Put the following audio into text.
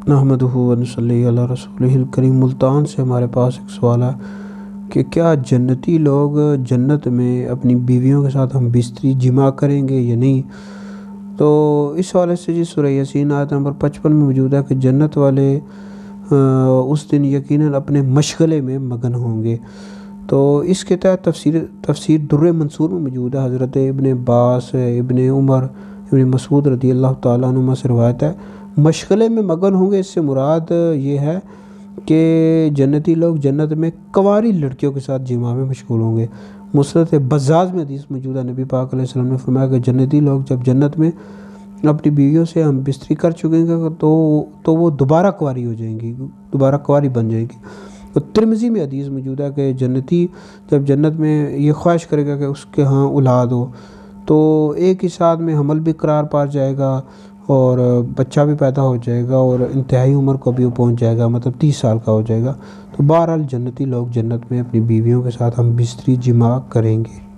نحمدہ و نصلی علی رسولہ الکریم۔ ملتان سے ہمارے پاس ایک سوال ہے کہ کیا جنتی لوگ جنت میں اپنی بیویوں کے ساتھ ہم بستری جمع کریں گے یا نہیں؟ تو اس حوالے سے سورہ یاسین آیت نمبر 55 میں موجود ہے کہ جنت والے اس دن یقیناً اپنے مشغلے میں مگن ہوں گے۔ تو اس کے تحت تفسیر در منصور میں موجود ہے۔ حضرت ابن عباس، ابن عمر، ابن مسعود رضی اللہ تعالیٰ عنہما سے روایت ہے، مشغلے میں مگن ہوں گے، اس سے مراد یہ ہے کہ جنتی لوگ جنت میں کنواری لڑکیوں کے ساتھ جماع میں مشغول ہوں گے۔ مسند بزاز میں حدیث موجود ہے، نبی پاک علیہ السلام نے فرمایا کہ جنتی لوگ جب جنت میں اپنی بیویوں سے ہم بستری کر چکیں گے تو وہ دوبارہ کنواری ہو جائیں گی، دوبارہ کنواری بن جائیں گی۔ تو ترمذی میں حدیث موجود ہے کہ جنتی جب جنت میں یہ خواہش کرے گا کہ اس کے ہاں اولاد ہو، تو ایک ہی ساتھ میں حمل بھی قرار پا جائے گا اور بچہ بھی پیدا ہو جائے گا اور انتہائی عمر کو بھی وہ پہنچ جائے گا، مطلب 30 سال کا ہو جائے گا۔ تو بہرحال جنتی لوگ جنت میں اپنی بیویوں کے ساتھ ہم بستری جماع کریں گے۔